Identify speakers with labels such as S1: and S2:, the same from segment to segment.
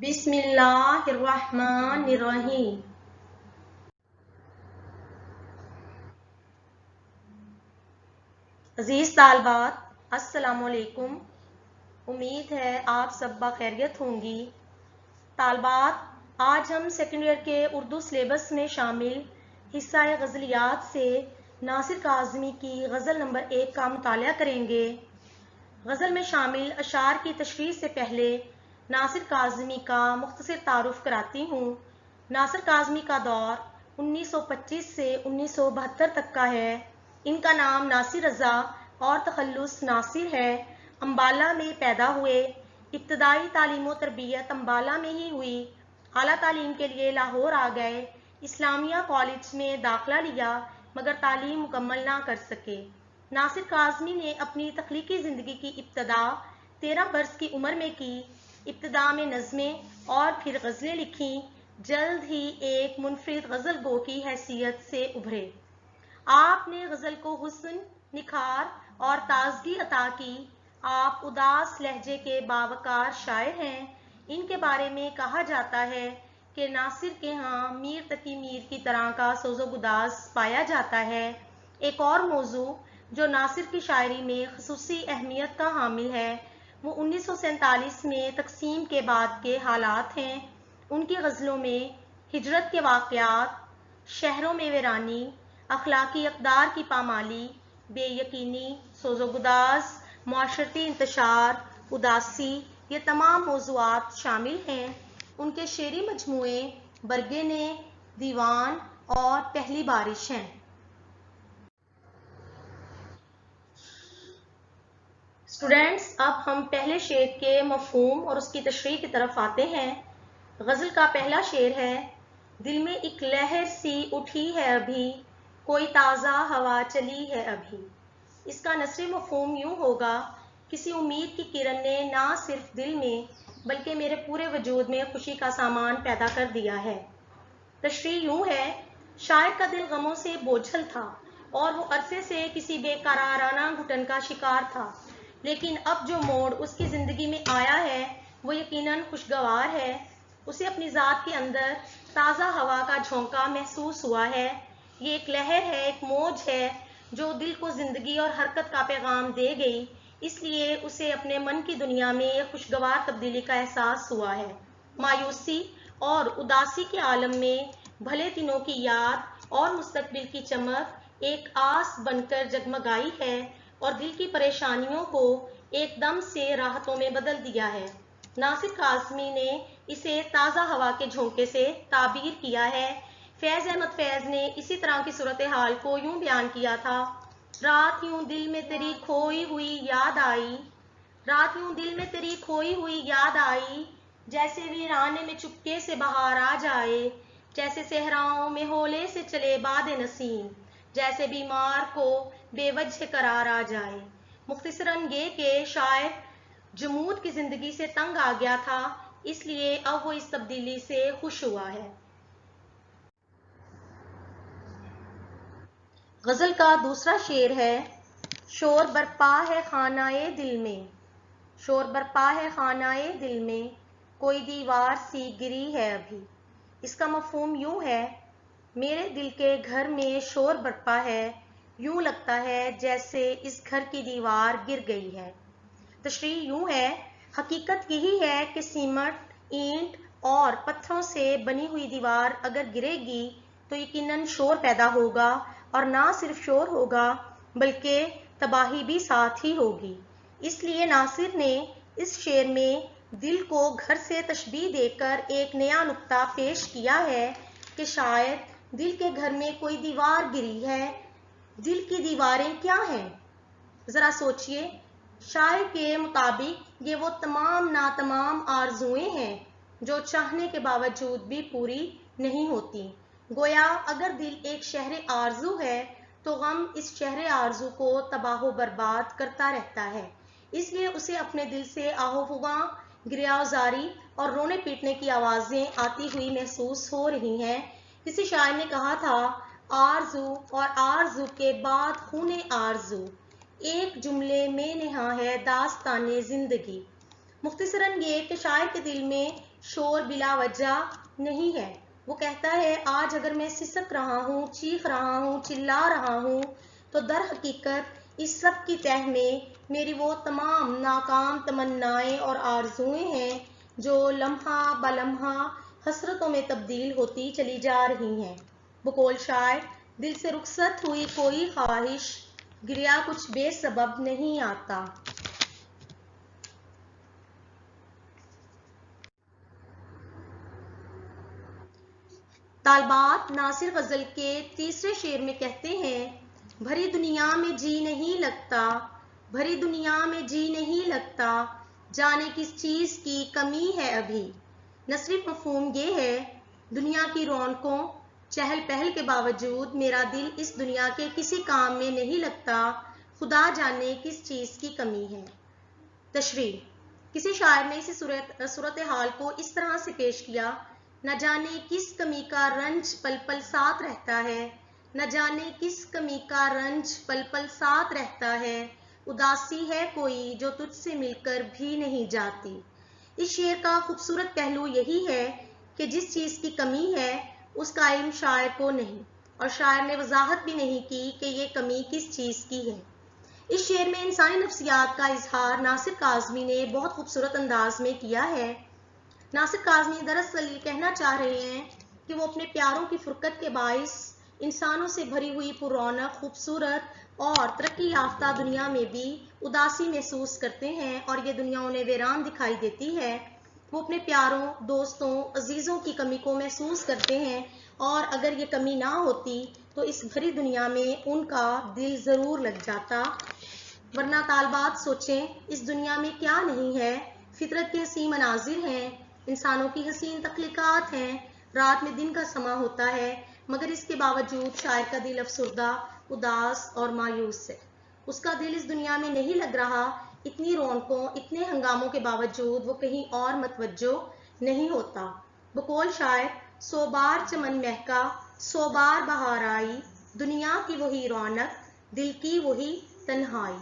S1: बिस्मिल्लाहिर्रहमानिर्रहीम। अजीज तालबात, अस्सलामुअलैकुम। उम्मीद है आप सब बखैरियत होंगी। तालबात, आज हम सेकेंड ईयर के उर्दू सिलेबस में शामिल हिस्सा गज़लियात से नासिर काज़मी की गज़ल नंबर 1 का मुतालिया करेंगे। गज़ल में शामिल अशार की तशरीह से पहले नासिर काज़मी का मुख्तसर तारुफ कराती हूँ। नासिर काज़मी का दौर 1925 से 1972 तक का है। इनका नाम नासिर रज़ा और तखल्लुस नासिर है। अम्बाला में पैदा हुए। इब्तदाई तालीम व तरबियत अम्बाला में ही हुई। आला तालीम के लिए लाहौर आ गए। इस्लामिया कॉलेज में दाखिला लिया मगर तालीम मुकम्मल ना कर सके। नासिर काज़मी ने अपनी तख्लीकी ज़िंदगी की इब्तदा 13 बरस की उम्र में की। इब्तदा में नज़में और फिर गज़लें लिखीं। जल्द ही एक मुनफरिद गज़ल गो की हैसियत से उभरे। आपने गज़ल को हुस्न, निखार और ताजगी अता की। आप उदास लहजे के बावकार शायर हैं। इनके बारे में कहा जाता है कि नासिर के यहाँ मीर तकी मीर की तरह का सोज़ो गुदाज पाया जाता है। एक और मौजू जो नासिर की शायरी में ख़ुसूसी अहमियत का हामिल है वो 1947 में तकसीम के बाद के हालात हैं। उनकी गज़लों में हिजरत के वाक़यात, शहरों में वीरानी, अखलाकी अक़दार की पामाली, बेयकीनी, सोज़ोगुदाज, मुआशरती इंतशार, उदासी, ये तमाम मौज़ूआत शामिल हैं। उनके शेरी मजमूए बरगेने, दीवान और पहली बारिश हैं। स्टूडेंट्स, अब हम पहले शेर के मफ़हूम और उसकी तशरीह की तरफ आते हैं। गज़ल का पहला शेर है, दिल में एक लहर सी उठी है अभी, कोई ताज़ा हवा चली है अभी। इसका नस्री मफ़हूम यूँ होगा, किसी उम्मीद की किरण ने ना सिर्फ दिल में बल्कि मेरे पूरे वजूद में खुशी का सामान पैदा कर दिया है। तशरीह यूँ है, शायर का दिल गमों से बोझल था और वो अरसे से किसी बेकराराना घुटन का शिकार था, लेकिन अब जो मोड़ उसकी ज़िंदगी में आया है वो यकीनन खुशगवार है। उसे अपनी ज़ात के अंदर ताज़ा हवा का झोंका महसूस हुआ है। ये एक लहर है, एक मौज है जो दिल को ज़िंदगी और हरकत का पैगाम दे गई। इसलिए उसे अपने मन की दुनिया में एक खुशगवार तब्दीली का एहसास हुआ है। मायूसी और उदासी के आलम में भले दिनों की याद और मुस्तकबिल की चमक एक आस बनकर जगमगाई है और दिल की परेशानियों को एकदम से राहतों में बदल दिया है। नासिर काज़मी ने इसे ताज़ा हवा के झोंके से ताबीर किया है। फैज़ अहमद फैज़ ने इसी तरह की सूरत हाल को यूँ बयान किया था, रात यूँ दिल में तेरी खोई हुई याद आई, रात यूँ दिल में तेरी खोई हुई याद आई, जैसे वीराने में चुपके से बहार आ जाए, जैसे सहराओं में होले से चले बाद नसीम, जैसे बीमार को बेवजह करार आ जाए। मुख्तसरन ये कि शायर जमूद की ज़िंदगी से तंग आ गया था, इसलिए अब वो इस तब्दीली से खुश हुआ है। गज़ल का दूसरा शेर है, शोर बरपा है खानाए दिल में, शोर बरपा है खानाए दिल में, कोई दीवार सी गिरी है अभी। इसका मफ़हूम यूँ है, मेरे दिल के घर में शोर बरपा है, यूँ लगता है जैसे इस घर की दीवार गिर गई है। तशरीह यूँ है, हकीकत यही है कि सीमेंट, ईंट और पत्थरों से बनी हुई दीवार अगर गिरेगी तो यकीनन शोर पैदा होगा और ना सिर्फ शोर होगा बल्कि तबाही भी साथ ही होगी। इसलिए नासिर ने इस शेर में दिल को घर से तशबीह देकर एक नया नुक्ता पेश किया है कि शायद दिल के घर में कोई दीवार गिरी है। दिल की दीवारें क्या हैं? ज़रा सोचिए। शायर के मुताबिक ये वो तमाम नातमाम आरजुएं हैं जो चाहने के बावजूद भी पूरी नहीं होती। गोया अगर दिल एक शहर आरजू है तो गम इस शहर आरजू को तबाह बर्बाद करता रहता है। इसलिए उसे अपने दिल से आहोफुगां, गिरियाजारी और रोने पीटने की आवाज़ें आती हुई महसूस हो रही हैं। किसी शायर ने कहा था, आरजू और आरजू के बाद खूने आरजू, एक जुमले में नेहा है दास्ताने ज़िंदगी। مختصراً یہ کہ شاعر کے دل میں شور بلا وجہ نہیں ہے. وہ کہتا ہے آج اگر میں سسک رہا ہوں، چیخ رہا ہوں، چلا رہا ہوں، تو در حقیقت اس سب کی تہ میں میری وہ تمام ناکام تمنائیں اور آرزوئیں ہیں جو لمحہ بلمحہ حسرتوں میں تبدیل ہوتی چلی جا رہی ہیں. بقول شاعر، دل سے رخصت ہوئی کوئی خواہش، گریا کچھ بے سبب نہیں آتا. طالبات ناصر غزل کے تیسرے شعر میں کہتے ہیں، بھری دنیا میں جی نہیں لگتا، بھری دنیا میں جی نہیں لگتا، جانے کس چیز کی کمی ہے ابھی. نثری مفہوم یہ ہے، دنیا کی رونقوں چہل پہل کے باوجود میرا دل اس دنیا کے کسی کام میں نہیں لگتا، خدا جانے کس چیز کی کمی ہے. تشریح: کسی شاعر نے اسی صورتحال کو اس طرح سے پیش کیا، نہ جانے کس کمی کا رنج پل پل ساتھ رہتا ہے، نہ جانے کس کمی کا رنج پل پل ساتھ رہتا ہے، اداسی ہے کوئی جو تجھ سے مل کر بھی نہیں جاتی. اس شعر کا خوبصورت پہلو یہی ہے کہ جس چیز کی کمی ہے اس کا علم شاعر کو نہیں، اور شاعر نے وضاحت بھی نہیں کی کہ یہ کمی کس چیز کی ہے. اس شعر میں انسانی نفسیات کا اظہار ناصر کاظمی نے بہت خوبصورت انداز میں کیا ہے. ناصر کاظمی دراصل یہ کہنا چاہ رہے ہیں کہ وہ اپنے پیاروں کی فرقت کے باعث انسانوں سے بھری ہوئی پر رونق، خوبصورت اور ترقی یافتہ دنیا میں بھی اداسی محسوس کرتے ہیں اور یہ دنیا انہیں ویران دکھائی دیتی ہے. وہ اپنے پیاروں، دوستوں، عزیزوں کی کمی کو محسوس کرتے ہیں، اور اگر یہ کمی نہ ہوتی تو اس بھری دنیا میں ان کا دل ضرور لگ جاتا. ورنہ طالبات سوچیں، اس دنیا میں کیا نہیں ہے؟ فطرت کے حسین مناظر ہیں، انسانوں کی حسین تخلیقات ہیں، رات میں دن کا سما ہوتا ہے، مگر اس کے باوجود شاعر کا دل افسردہ، اداس اور مایوس ہے. اس کا دل اس دنیا میں نہیں لگ رہا. اتنی رونقوں، اتنے ہنگاموں کے باوجود وہ کہیں اور متوجہ نہیں ہوتا. بقول شاعر، سو بار چمن مہکا، سو بار بہار آئی، دنیا کی وہی رونق، دل کی وہی تنہائی.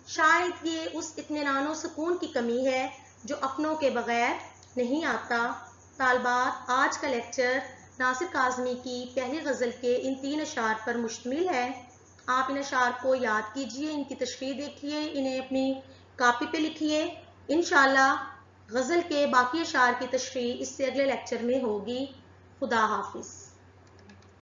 S1: شاید یہ اس اطمینان و سکون کی کمی ہے جو اپنوں کے بغیر نہیں آتا. طالبات، آج کا لیکچر ناصر کاظمی کی پہلی غزل کے ان 3 اشعار پر مشتمل ہے. آپ ان اشعار کو یاد کیجئے، ان کی تشریح دیکھیے، انہیں اپنی کاپی پہ لکھیے. انشاءاللہ غزل کے باقی اشعار کی تشریح اس سے اگلے لیکچر میں ہوگی. خدا حافظ.